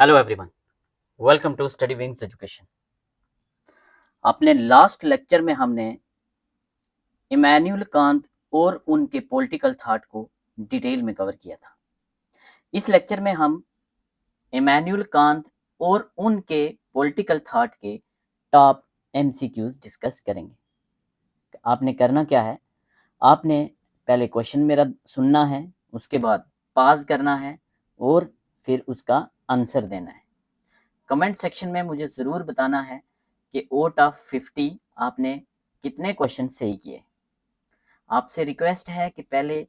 Hello everyone, welcome to Study Wings Education. अपने last lecture में हमने इमैनुअल कांत और उनके पॉलिटिकल थॉट को डिटेल में कवर किया था। इस लेक्चर में हम इमैनुअल कांत और उनके पॉलिटिकल थॉट के टॉप एमसीक्यूज डिस्कस करेंगे। आपने करना क्या है, आपने पहले क्वेश्चन मेरा सुनना है, उसके बाद पॉज करना है और फिर उसका आंसर देना है। कमेंट सेक्शन में मुझे ज़रूर बताना है कि आउट ऑफ 50 आपने कितने क्वेश्चन सही किए। आपसे रिक्वेस्ट है कि पहले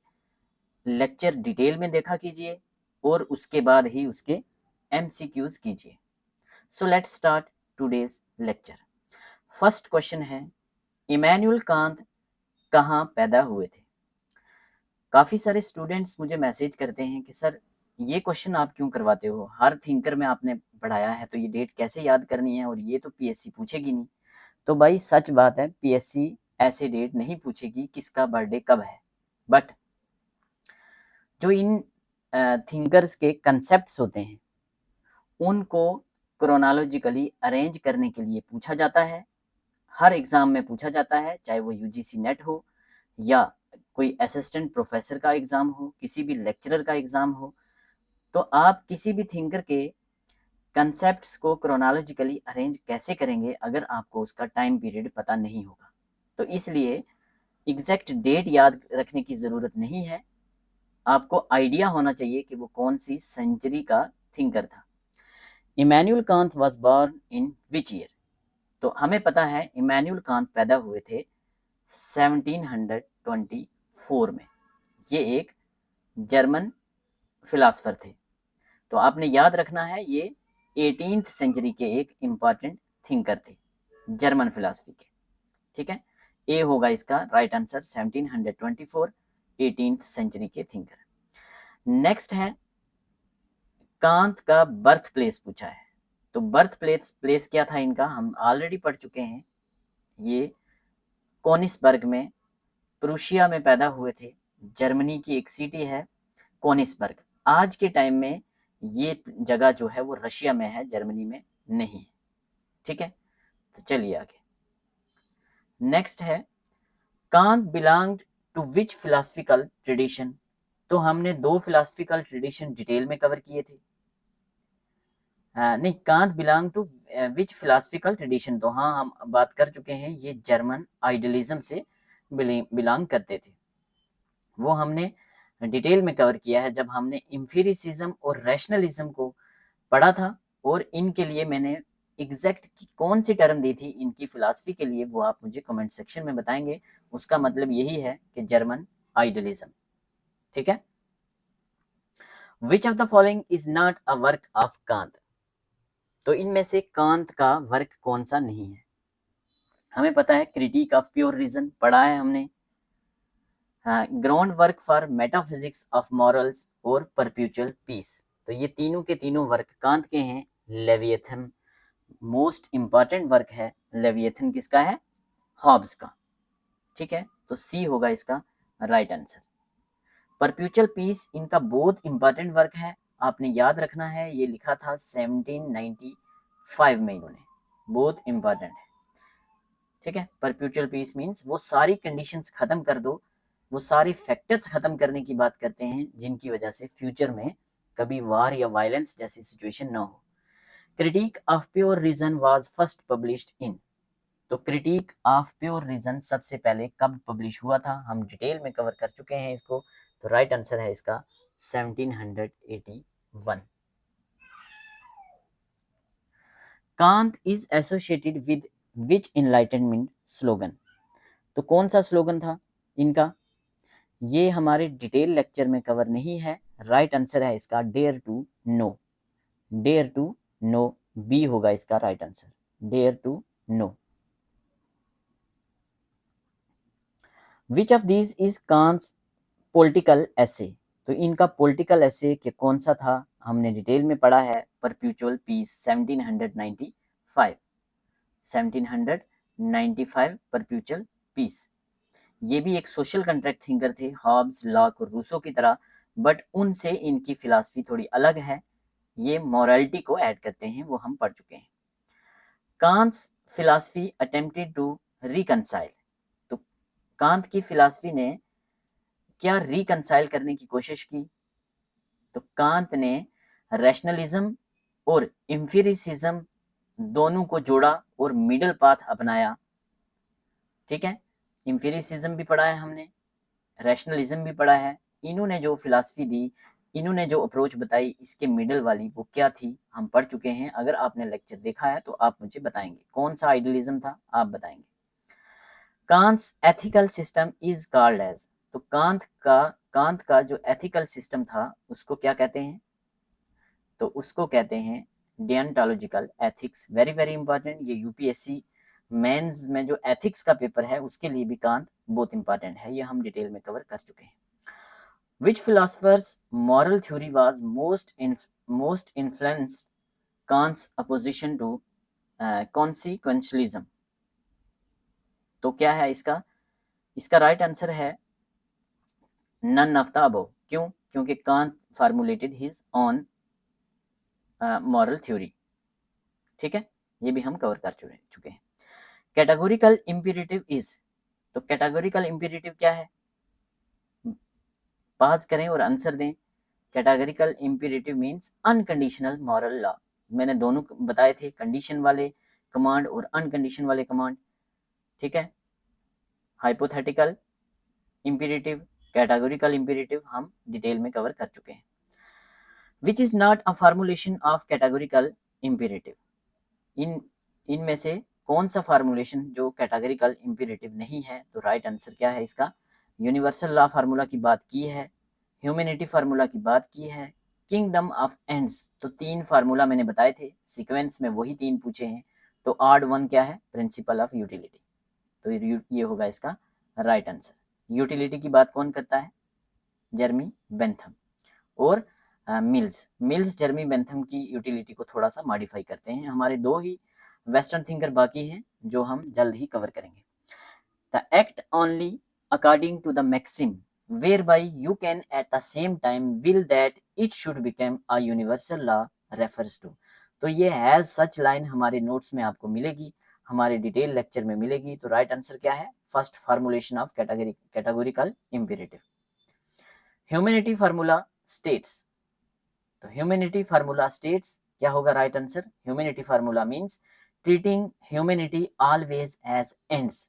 लेक्चर डिटेल में देखा कीजिए और उसके बाद ही उसके एमसीक्यूज कीजिए। So let's start today's lecture. First question है, इमैनुअल कांत कहाँ पैदा हुए थे? काफ़ी सारे स्टूडेंट्स मुझे मैसेज करते हैं कि सर ये क्वेश्चन आप क्यों करवाते हो, हर थिंकर में आपने पढ़ाया है तो ये डेट कैसे याद करनी है और ये तो पीएससी पूछेगी नहीं। तो भाई सच बात है, पीएससी ऐसे डेट नहीं पूछेगी किसका बर्थडे कब है, बट जो इन थिंकर्स के कंसेप्ट्स होते हैं उनको क्रोनोलॉजिकली अरेंज करने के लिए पूछा जाता है। हर एग्ज़ाम में पूछा जाता है, चाहे वो यूजीसी नेट हो या कोई असिस्टेंट प्रोफेसर का एग्ज़ाम हो, किसी भी लेक्चरर का एग्ज़ाम हो। तो आप किसी भी थिंकर के कंसेप्ट्स को क्रोनोलॉजिकली अरेंज कैसे करेंगे अगर आपको उसका टाइम पीरियड पता नहीं होगा? तो इसलिए एग्जैक्ट डेट याद रखने की ज़रूरत नहीं है, आपको आइडिया होना चाहिए कि वो कौन सी सेंचुरी का थिंकर था। Immanuel Kant was born in which year? तो हमें पता है इमैनुअल कांत पैदा हुए थे 1724 में। ये एक जर्मन फिलासफर थे। तो आपने याद रखना है ये 18th सेंचुरी के एक इम्पॉर्टेंट थिंकर थे, जर्मन फिलासफी के। ठीक है, ए होगा इसका राइट आंसर, 1724 18th सेंचुरी के थिंकर। नेक्स्ट है, कांत का बर्थ प्लेस पूछा है। तो बर्थ प्लेस क्या था इनका, हम ऑलरेडी पढ़ चुके हैं। ये कोनिसबर्ग में, प्रूशिया में पैदा हुए थे। जर्मनी की एक सिटी है कोनिसबर्ग। आज के टाइम में ये जगह जो है वो रशिया में है, जर्मनी में नहीं है। ठीक है, तो चलिए आगे। नेक्स्ट है, Kant belonged to which philosophical tradition? तो हमने दो फिलोसफिकल ट्रेडिशन डिटेल में कवर किए थे। नहीं, Kant belong to which philosophical tradition, तो हाँ हम बात कर चुके हैं, ये जर्मन आइडियलिज्म से बिलोंग करते थे। वो हमने डिटेल में कवर किया है जब हमने एम्पिरिसिज्म और रैशनलिज्म को पढ़ा था। और इनके लिए मैंने एग्जैक्ट कौन सी टर्म दी थी इनकी फिलॉसफी के लिए, वो आप मुझे कमेंट सेक्शन में बताएंगे। उसका मतलब यही है कि जर्मन आइडियलिज्म। ठीक है, which of the following is not a work of Kant? तो इनमें से कांत का वर्क कौन सा नहीं है? हमें पता है क्रिटिक ऑफ प्योर रीजन पढ़ा है हमने, ground work for metaphysics of morals और परपेचुअल पीस। तो ये तीनों के तीनों वर्क कांत के हैं। लेविएथन मोस्ट इंपॉर्टेंट वर्क है। लेविएथन किसका है? हॉब्स का। ठीक है, तो सी होगा इसका राइट आंसर। परपेचुअल पीस इनका बहुत इंपॉर्टेंट वर्क है, आपने याद रखना है। ये लिखा था 1795 में इन्होंने, बहुत इंपॉर्टेंट है। ठीक है, परपेचुअल पीस मीन्स वो सारी कंडीशंस खत्म कर दो, वो सारे फैक्टर्स खत्म करने की बात करते हैं जिनकी वजह से फ्यूचर में कभी वार या वायलेंस जैसी सिचुएशन ना हो। Critique of Pure Reason was first published in? तो क्रिटिक ऑफ प्योर रीजन सबसे पहले कब पब्लिश हुआ था, हम डिटेल में कवर कर चुके हैं इसको। तो राइट आंसर है इसका 1781। Kant is associated with which enlightenment slogan? तो कौन सा स्लोगन था इनका, ये हमारे डिटेल लेक्चर में कवर नहीं है। राइट आंसर है इसका dare to know. Dare to know, B होगा इसका right answer, dare to know. Which of these is Kant's political essay? तो इनका पॉलिटिकल एसे के कौन सा था, हमने डिटेल में पढ़ा है। Perpetual peace 1795, 1795 perpetual peace. ये भी एक सोशल कंट्रैक्ट थिंकर थे, हॉब्स, लॉक और रूसो की तरह, बट उनसे इनकी फिलॉसफी थोड़ी अलग है। ये मॉरलिटी को ऐड करते हैं, वो हम पढ़ चुके हैं। कांट्स फिलॉसफी अटेम्प्टेड टू रिकंसाइल, तो कांत की फिलॉसफी ने क्या रिकंसाइल करने की कोशिश की? तो कांत ने रैशनलिज्म और एम्पिरिसिज्म दोनों को जोड़ा और मिडिल पाथ अपनाया। ठीक है, एम्पिरिसिज्म भी पढ़ा है हमने, रैशनलिज्म भी पढ़ा है। इन्होंने जो फिलॉसफी दी, इन्होंने जो अप्रोच बताई, इसके मिडिल वाली वो क्या थी हम पढ़ चुके हैं। अगर आपने लेक्चर देखा है तो आप मुझे बताएंगे कौन सा आइडियलिज्म था, आप बताएंगे। Kant's ethical system is called as, तो कांत का जो एथिकल सिस्टम था उसको क्या कहते हैं? तो उसको कहते हैं डियंटोलॉजिकल एथिक्स। वेरी वेरी इंपॉर्टेंट, ये यूपीएससी मेंस में जो एथिक्स का पेपर है उसके लिए भी कांत बहुत इंपॉर्टेंट है, ये हम डिटेल में कवर कर चुके हैं। Which philosopher's moral theory was most influenced Kant's opposition to consequentialism? तो क्या है इसका? इसका राइट आंसर है none of the above। क्यों? क्योंकि Kant formulated his on moral theory. ठीक है, ये भी हम कवर कर चुके हैं। कैटेगोरिकल इंपेरेटिव इज, तो कैटेगोरिकल इंपेरेटिव क्या है? पास करें और आंसर दें। Categorical imperative means unconditional moral law. मैंने दोनों बताए थे, कंडीशन वाले कमांड और अनकंडीशन वाले कमांड। ठीक है, हाइपोथेटिकल इंपेरेटिव, कैटेगोरिकल इंपेरेटिव हम डिटेल में कवर कर चुके हैं। विच is not a formulation of categorical imperative, इनमें से कौन सा फार्मूलेशन जो कैटेगोरिकल इंपेरेटिव नहीं है? तो राइट आंसर क्या है इसका? यूनिवर्सल लॉ फार्मूला की बात की है, ह्यूमैनिटी फार्मूला की बात की है, किंगडम ऑफ एंड्स। तो 3 फार्मूला मैंने बताए थे, सीक्वेंस में वही 3 पूछे हैं। तो ऑड वन क्या है? Principle of utility. तो ये होगा इसका राइट आंसर। यूटिलिटी की बात कौन करता है? जर्मी बेंथम और मिल्स जर्मी बेंथम की यूटिलिटी को थोड़ा सा मॉडिफाई करते हैं। हमारे 2 ही वेस्टर्न थिंकर बाकी हैं जो हम जल्द ही कवर करेंगे। The act only according to the maxim whereby you can at the same time will that it should become a universal law refers to। तो ये हैज सच लाइन हमारे नोट्स में आपको मिलेगी, हमारे डिटेल लेक्चर में मिलेगी। तो राइट आंसर क्या है? First formulation of categorical imperative. Humanity formula states, तो ह्यूमैनिटी फार्मूला स्टेट्स क्या होगा right answer? Humanity formula means treating humanity always as ends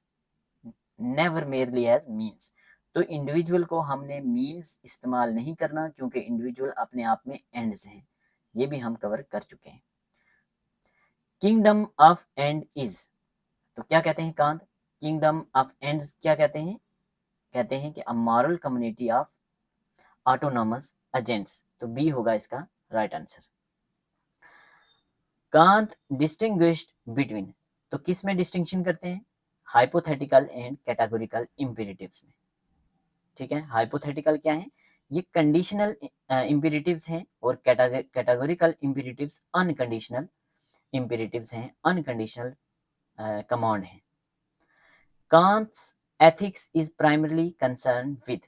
never merely as means. तो इंडिविजुअल को हमने मीन्स इस्तेमाल नहीं करना क्योंकि इंडिविजुअल अपने आप में एंड्स हैं, ये भी हम कवर कर चुके हैं। किंगडम ऑफ एंड इज, तो क्या कहते हैं कांत? किंगडम ऑफ एंड्स क्या कहते हैं? कहते हैं कि a moral community of autonomous agents. तो बी होगा इसका right answer. Kant distinguished between, तो किस में डिस्टिंक्शन करते हैं? हाइपोथेटिकल एंड कैटेगोरिकल इंपेरेटिव्स में। ठीक है, हाइपोथेटिकल क्या है? ये कंडीशनल इंपेरेटिव्स हैं और कैटेगोरिकल इंपेरेटिव्स अनकंडीशनल इंपेरेटिव्स हैं, अनकंडीशनल कमांड हैं। Kant's ethics is primarily concern with,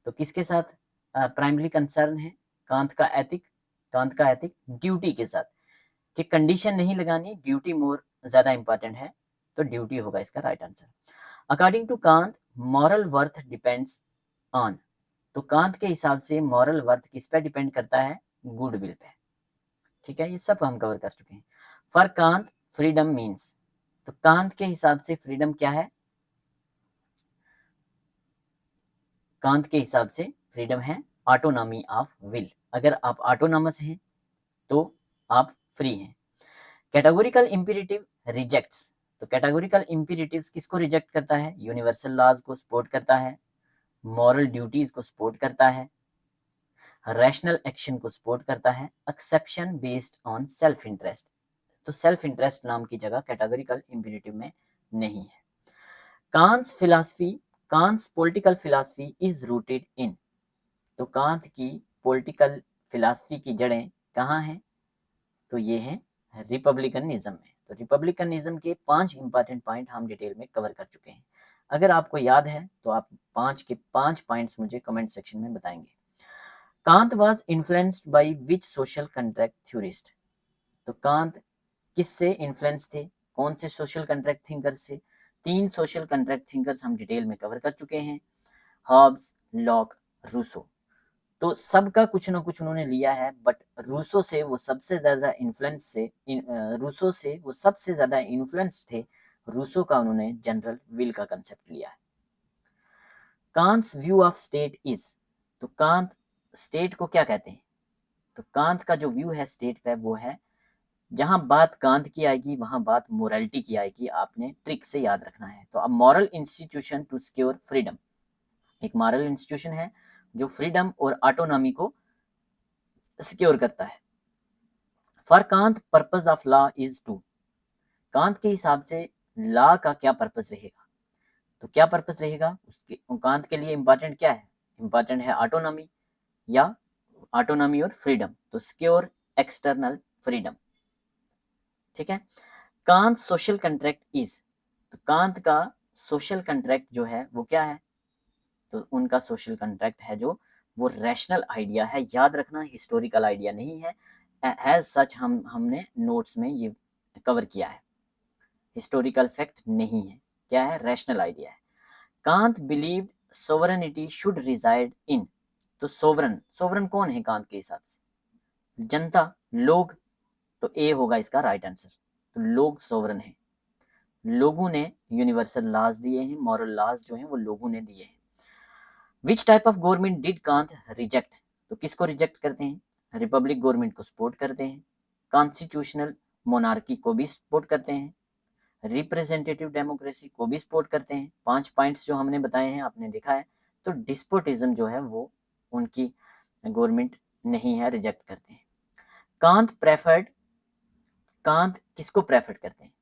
तो किसके साथ प्राइमरली कंसर्न है कांत का एथिक? कांत का एथिक ड्यूटी के साथ, कि कंडीशन नहीं लगानी, ड्यूटी मोर ज्यादा इंपॉर्टेंट है। तो ड्यूटी होगा इसका right answer. According to Kant moral worth depends on, तो कांत के हिसाब से मॉरल वर्थ किस पे डिपेंड करता है? गुडविल पे। ठीक है, ये सब हम कवर कर चुके हैं। फॉर कांत फ्रीडम मीन्स, तो कांत के हिसाब से फ्रीडम क्या है? कांत के हिसाब से फ्रीडम है ऑटोनॉमी ऑफ विल। अगर आप ऑटोनॉमस हैं तो आप फ्री हैं। कैटेगोरिकल इंपेरेटिव रिजेक्ट्स, तो कैटेगोरिकल इंपेरेटिव्स किसको रिजेक्ट करता है? यूनिवर्सल लॉज को सपोर्ट करता है, मॉरल ड्यूटीज को सपोर्ट करता है, रैशनल एक्शन को सपोर्ट करता है, exception based on self interest. तो सेल्फ इंटरेस्ट नाम की जगह कैटेगोरिकल इंपेरेटिव में नहीं है। Kant's philosophy, Kant's political philosophy is rooted in, तो कांत की पॉलिटिकल फिलॉसफी की जड़ें कहाँ हैं? तो ये हैं रिपब्लिकनिज्म में। तो रिपब्लिकनिज्म के 5 इंपॉर्टेंट पॉइंट हम डिटेल में कवर कर चुके हैं। अगर आपको याद है तो आप 5 के 5 पॉइंट्स मुझे कमेंट सेक्शन में बताएंगे। Kant was influenced by which social contract theorist? तो कांत किससे इन्फ्लुएंस थे, कौन से सोशल कंट्रैक्ट थिंकर से? तीन सोशल कंट्रैक्ट थिंकर्स हम डिटेल में कवर कर चुके हैं, हॉब्स, लॉक, रूसो। तो सबका कुछ ना कुछ उन्होंने लिया है, बट रूसो से वो सबसे ज़्यादा इन्फ्लुएंस थे। रूसो का उन्होंने जनरल विल का कंसेप्ट लिया है। कांट्स व्यू ऑफ स्टेट इज, तो कांत स्टेट को क्या कहते हैं? तो कांत का जो व्यू है स्टेट पे वो है, जहां बात कांत की आएगी वहां बात मोरालिटी की आएगी, आपने ट्रिक से याद रखना है। तो अब moral institution to secure freedom, एक मॉरल इंस्टीट्यूशन है जो फ्रीडम और ऑटोनॉमी को सिक्योर करता है। For Kant purpose of law is to, Kant के हिसाब से लॉ का क्या पर्पज रहेगा? तो क्या पर्पज रहेगा उसके, कांत के लिए इंपॉर्टेंट क्या है? इंपॉर्टेंट है ऑटोनॉमी या ऑटोनॉमी और फ्रीडम, तो सिक्योर एक्सटर्नल फ्रीडम। ठीक है। कांत सोशल कंट्रैक्ट इज, तो कांत का सोशल कंट्रैक्ट जो है वो क्या है? तो उनका सोशल कंट्रैक्ट है जो वो रैशनल आइडिया है, याद रखना हिस्टोरिकल आइडिया नहीं है। एज सच हमने नोट्स में ये कवर किया है, हिस्टोरिकल फैक्ट नहीं है, क्या है? रैशनल आइडिया है। Kant believed sovereignty should reside in, तो सोवरन, सोवरन कौन है कांत के हिसाब से? जनता, लोग, तो ए होगा इसका राइट आंसर। तो लोग सोवरन है, लोगों ने यूनिवर्सल लॉज दिए हैं, मॉरल लॉज जो हैं वो लोगों ने दिए हैं। Which type of government did Kant reject, तो किसको रिजेक्ट करते हैं? रिपब्लिक गवर्नमेंट को सपोर्ट करते हैं, कॉन्स्टिट्यूशनल मोनार्की को भी सपोर्ट करते हैं, रिप्रेजेंटेटिव डेमोक्रेसी को भी सपोर्ट करते हैं। 5 पॉइंट्स जो हमने बताए हैं आपने देखा है। तो डिस्पोटिज्म जो है वो उनकी गवर्नमेंट नहीं है, रिजेक्ट करते हैं। कांत प्रेफर्ड, कांत किसको प्रेफर करते हैं?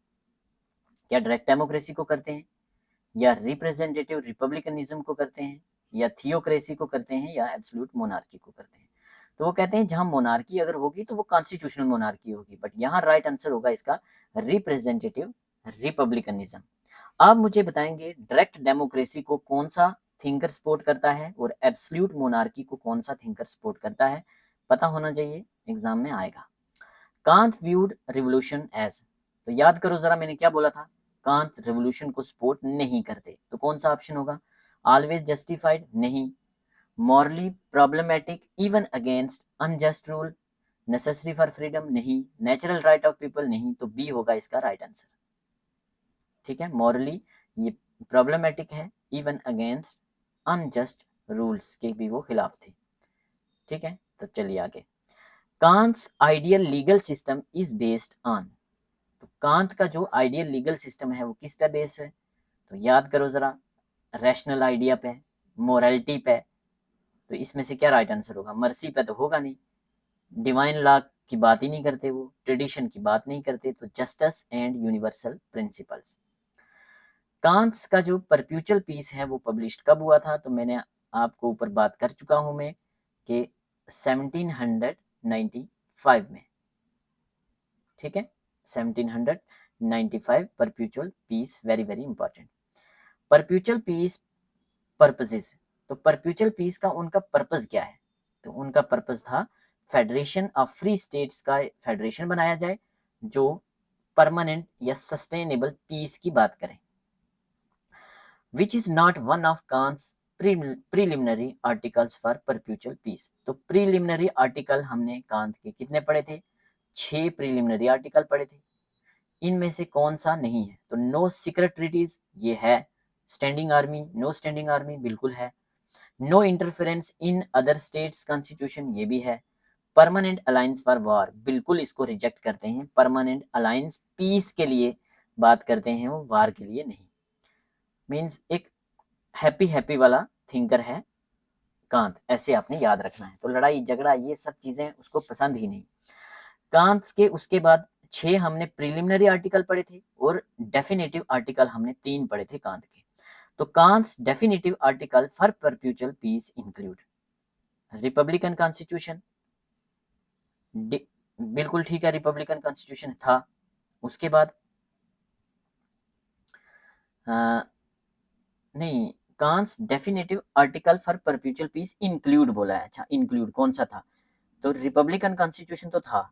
क्या डायरेक्ट डेमोक्रेसी को करते हैं, या रिप्रेजेंटेटिव रिपब्लिकनिज्म को करते हैं, या थियोक्रेसी को करते हैं, या एब्सोल्यूट मोनार्की को करते हैं? तो वो कहते हैं जहां मोनार्की अगर होगी तो वो कॉन्स्टिट्यूशनल मोनार्की होगी, बट यहाँ राइट आंसर होगा इसका रिप्रेजेंटेटिव रिपब्लिकनिज्म। आप मुझे बताएंगे डायरेक्ट डेमोक्रेसी को कौन सा थिंकर सपोर्ट करता है और एब्सोल्यूट मोनार्की को कौन सा थिंकर सपोर्ट करता है, पता होना चाहिए, एग्जाम में आएगा। कांत व्यूड रिवोल्यूशन एज, तो याद करो जरा मैंने क्या बोला था, कांत रिवोल्यूशन को सपोर्ट नहीं करते, तो कौन सा ऑप्शन होगा? ऑलवेज जस्टिफाइड नहीं, morally problematic, even against unjust rule, necessary for freedom नहीं, नेचुरल राइट ऑफ पीपल नहीं, तो बी होगा इसका राइट आंसर। ठीक है, मॉरली ये प्रॉब्लमेटिक है, इवन अगेंस्ट अनजस्ट रूल्स के भी वो खिलाफ थे। ठीक है, तो चलिए आगे। Kant's ideal legal system is based on, तो कांत का जो आइडियल लीगल सिस्टम है वो किस पे बेस है? तो याद करो जरा, रैशनल आइडिया पे, मोरालिटी पे, तो इसमें से क्या राइट आंसर होगा? मर्सी पे तो होगा नहीं, डिवाइन लॉ की बात ही नहीं करते वो, ट्रेडिशन की बात नहीं करते, तो जस्टिस एंड यूनिवर्सल प्रिंसिपल्स। कांट्स का जो परप्यूचुअल पीस है वो पब्लिश कब हुआ था? तो मैंने आपको ऊपर बात कर चुका हूं मैं कि 1795 में। ठीक है, 1795 perpetual peace, very very important. Perpetual peace purposes, तो परप्यूचुअल पीस का उनका पर्पस क्या है? तो उनका पर्पस था फेडरेशन ऑफ फ्री स्टेट्स का फेडरेशन बनाया जाए जो परमानेंट या सस्टेनेबल पीस की बात करें। Which is not one of Kant's preliminary articles for perpetual peace, तो प्रीलिमिनरी आर्टिकल हमने कांत के कितने पढ़े थे? 6 प्रीलिमिनरी आर्टिकल पढ़े थे, इनमें से कौन सा नहीं है? तो नो सीक्रेट ट्रीटीज ये है, standing army, no standing army बिल्कुल है, no interference in other states constitution ये भी है, परमानेंट अलायंस फॉर वॉर बिल्कुल इसको रिजेक्ट करते हैं, परमानेंट अलायंस पीस के लिए बात करते हैं वो, वार के लिए नहीं। मीन्स एक हैप्पी हैप्पी वाला थिंकर है कांत, ऐसे आपने याद रखना है। तो लड़ाई झगड़ा ये सब चीजें उसको पसंद ही नहीं। कांत के उसके बाद 6 हमने प्रीलिमिनरी आर्टिकल पढ़े थे और डेफिनेटिव आर्टिकल हमने 3 पढ़े थे कांत के। तो Kant's definitive article for perpetual peace include republican constitution, बिल्कुल ठीक है, रिपब्लिकन कॉन्स्टिट्यूशन था। उसके बाद नहीं, Kant's definitive article for perpetual peace include बोला है। अच्छा, इंक्लूड कौन सा था? तो रिपब्लिकन कॉन्स्टिट्यूशन तो था,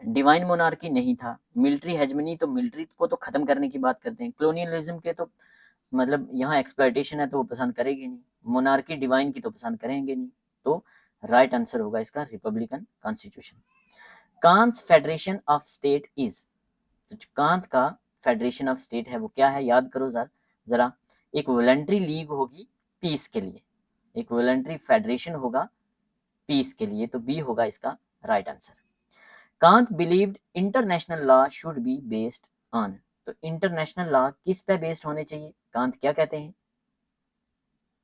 डिवाइन मोनार्की नहीं था, मिलिट्री हेजमनी तो मिलिट्री को तो खत्म करने की बात करते हैं, कॉलोनियलिज्म के तो मतलब यहाँ एक्सप्लॉयटेशन है तो वो पसंद करेंगे नहीं, मोनार्की डिवाइन की तो पसंद करेंगे नहीं, तो राइट आंसर होगा इसका Republican constitution. Cannes federation of state is, तो जो कांत का फेडरेशन ऑफ स्टेट है वो क्या है, याद करो जरा। एक वॉलंटरी लीग होगी पीस के लिए, एक वॉलंटरी फेडरेशन होगा पीस के लिए, तो बी होगा इसका right answer. Kant believed international law should be based on, तो इंटरनेशनल लॉ किस पे बेस्ड होने चाहिए, कांत क्या कहते हैं?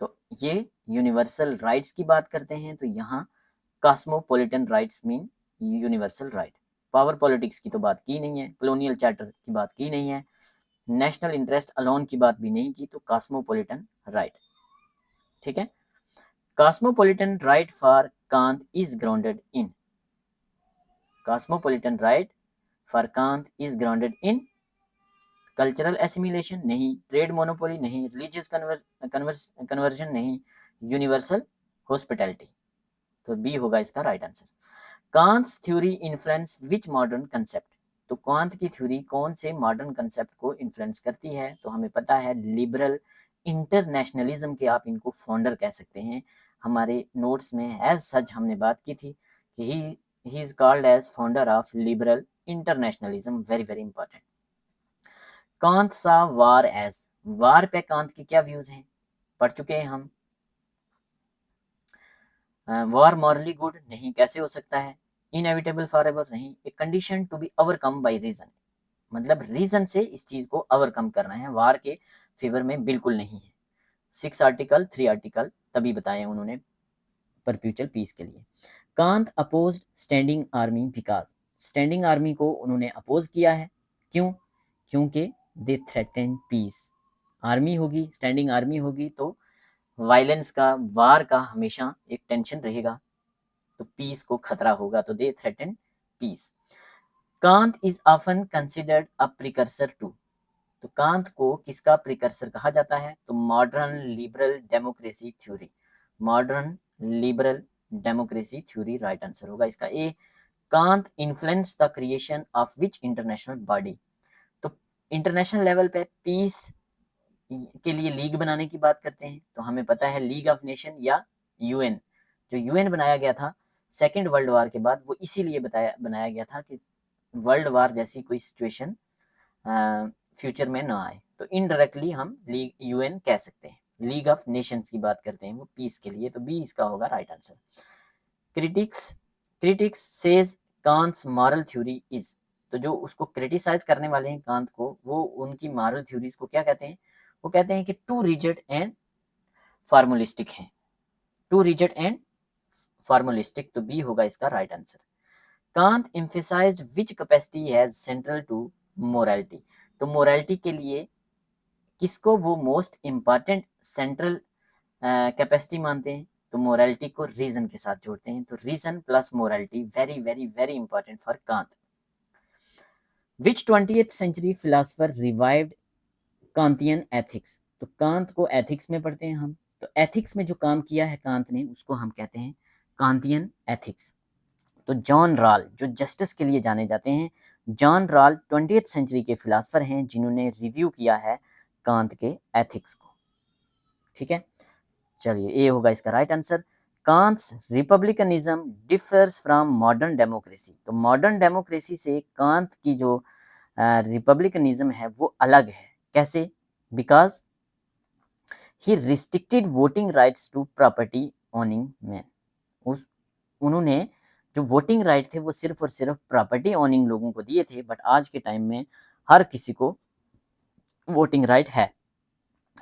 तो ये यूनिवर्सल राइट्स की बात करते हैं, तो यहाँ cosmopolitan rights mean universal right. Power politics की तो बात की नहीं है, कॉलोनियल चार्टर की बात की नहीं है, नेशनल इंटरेस्ट अलोन की बात भी नहीं की, तो कॉस्मोपॉलिटन राइट। ठीक है, cosmopolitan right for Kant is grounded in, cosmopolitan right for Kant is grounded in cultural assimilation नहीं, ट्रेड मोनोपोली नहीं, रिलीजियस कन्वर्जन नहीं, यूनिवर्सल हॉस्पिटैलिटी, तो बी होगा इसका राइट आंसर। कांट्स थ्योरी इन्फ्लुएंस विच मॉडर्न कंसेप्ट, तो कांत की थ्योरी कौन से मॉडर्न कंसेप्ट को इन्फ्लुएंस करती है, तो हमें पता है लिबरल इंटरनेशनलिज्म के आप इनको फाउंडर कह सकते हैं। हमारे नोट्स में एज सच हमने बात की थी कि he is called as founder of liberal internationalism, very very important. Kant saw war as, वार पे कांत के क्या व्यूज हैं, पढ़ चुके हैं हम। वॉर मॉरली गुड नहीं, कैसे हो सकता है, इनएविटेबल फॉर एवर नहीं, a condition to be overcome by reason, मतलब रीजन से इस चीज को ओवरकम करना है, वार के फेवर में बिल्कुल नहीं है। 6 आर्टिकल 3 आर्टिकल तभी बताए उन्होंने परप्यूचुअल पीस के लिए। Kant opposed standing army because, standing army को उन्होंने अपोज किया है, क्यों? क्योंकि दे थ्रेटन पीस, आर्मी होगी, स्टैंडिंग आर्मी होगी तो वायलेंस का, वार का हमेशा एक टेंशन रहेगा, तो पीस को खतरा होगा, तो they threaten peace. Kant is often considered a precursor to, तो कांत को किसका प्रिकर्सर कहा जाता है, तो modern liberal democracy theory, modern liberal democracy theory right answer होगा इसका A. Kant influence the creation of which international body, तो इंटरनेशनल लेवल पे पीस के लिए लीग बनाने की बात करते हैं, तो हमें पता है लीग ऑफ नेशन या यूएन, जो यूएन बनाया गया था सेकेंड वर्ल्ड वार के बाद, वो इसीलिए बनाया गया था कि वर्ल्ड वार जैसी कोई सिचुएशन फ्यूचर में ना आए, तो इनडायरेक्टली हम लीग यूएन कह सकते हैं। लीग ऑफ नेशंस की बात करते हैं वो पीस के लिए, तो बी इसका होगा right answer. Critics critics says Kant's moral theory is, तो जो उसको क्रिटिसाइज करने वाले हैं कांत को, वो उनकी मॉरल थ्योरीज को क्या कहते हैं, वो कहते हैं कि टू रिजिड एंड फार्मुलिस्टिक है, टू रिजिड एंड फार्मुलिस्टिक, तो बी होगा इसका right answer. Kant emphasised which capacity has central to morality, तो मोरालिटी के लिए किसको वो मोस्ट इंपॉर्टेंट सेंट्रल कैपेसिटी मानते हैं, तो मोरालिटी को रीजन के साथ जोड़ते हैं, तो reason plus morality very very very important for Kant. Which 20th century philosopher revived Kantian ethics, तो कांत को एथिक्स में पढ़ते हैं हम, तो एथिक्स में जो काम किया है कांत ने उसको हम कहते हैं कांतियन एथिक्स। तो जॉन रॉल जो जस्टिस के लिए जाने जाते हैं, जॉन रॉल 20th सेंचुरी के फिलोसफर हैं जिन्होंने रिव्यू किया है कांत के एथिक्स को। ठीक है, चलिए ए होगा इसका right answer. Kant's republicanism differs from modern democracy, तो मॉडर्न डेमोक्रेसी से कांत की जो रिपब्लिकनिज्म है वो अलग है, कैसे? Because he restricted voting rights to property owning man, उन्होंने जो वोटिंग राइट थे वो सिर्फ और सिर्फ प्रॉपर्टी ओनिंग लोगों को दिए थे, बट आज के टाइम में हर किसी को वोटिंग राइट है,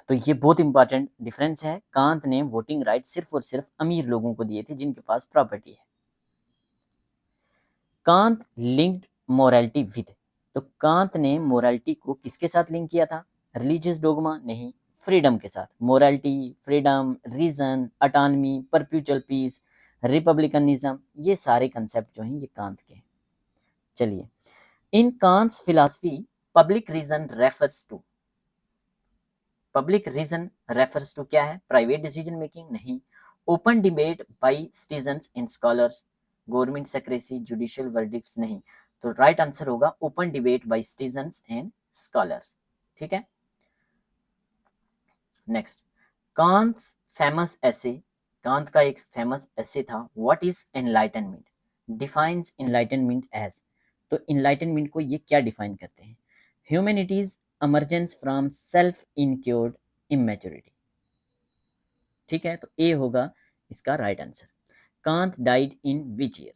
तो ये बहुत इंपॉर्टेंट डिफरेंस है। कांत ने वोटिंग राइट सिर्फ और सिर्फ अमीर लोगों को दिए थे जिनके पास प्रॉपर्टी है। कांत लिंक्ड मोरालिटी विद, तो कांत ने मोरालिटी को किसके साथ लिंक किया था? रिलीजियस डोगमा नहीं, फ्रीडम के साथ। Morality, freedom, reason, अटॉनमी, परप्यूचुअल piece, republicanism, ये सारे कंसेप्ट जो हैं ये कांत के हैं। चलिए, in Kant's philosophy public reason refers to, public reason refers to क्या है, प्राइवेट डिसीजन मेकिंग नहीं, open debate by citizens and scholars, government secrecy, judicial verdicts नहीं। तो राइट आंसर होगा open debate by citizens and scholars. ठीक है, next, Kant famous ऐसे, कांत का एक फेमस ऐसे था, what is enlightenment, defines enlightenment as. तो एनलाइटनमेंट को ये क्या डिफाइन करते हैं, humanity's emergence from self incurred immaturity. ठीक है, तो ए होगा इसका right answer. Kant died in which year,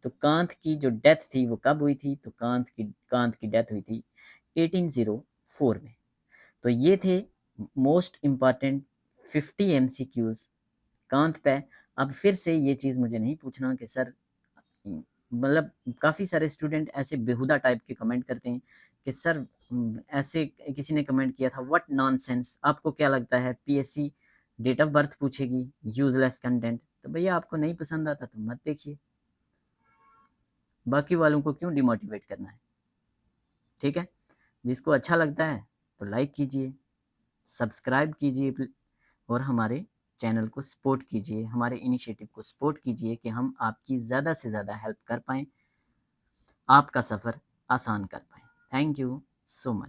तो कांत की जो डेथ थी वो कब हुई थी, तो कांत की डेथ हुई थी 1804 में। तो ये थे मोस्ट इम्पॉर्टेंट 50 MCQs कांत पे। अब फिर से ये चीज़ मुझे नहीं पूछना कि सर, मतलब काफ़ी सारे स्टूडेंट ऐसे बेहुदा टाइप के कमेंट करते हैं कि सर, ऐसे किसी ने कमेंट किया था, व्हाट नॉनसेंस, आपको क्या लगता है पीएससी डेट ऑफ बर्थ पूछेगी, यूजलेस कंटेंट। तो भैया आपको नहीं पसंद आता तो मत देखिए, बाकी वालों को क्यों डिमोटिवेट करना है। ठीक है, जिसको अच्छा लगता है तो लाइक कीजिए, सब्सक्राइब कीजिए और हमारे चैनल को सपोर्ट कीजिए, हमारे इनिशिएटिव को सपोर्ट कीजिए कि हम आपकी ज़्यादा से ज़्यादा हेल्प कर पाएँ, आपका सफ़र आसान कर पाएँ। Thank you so much.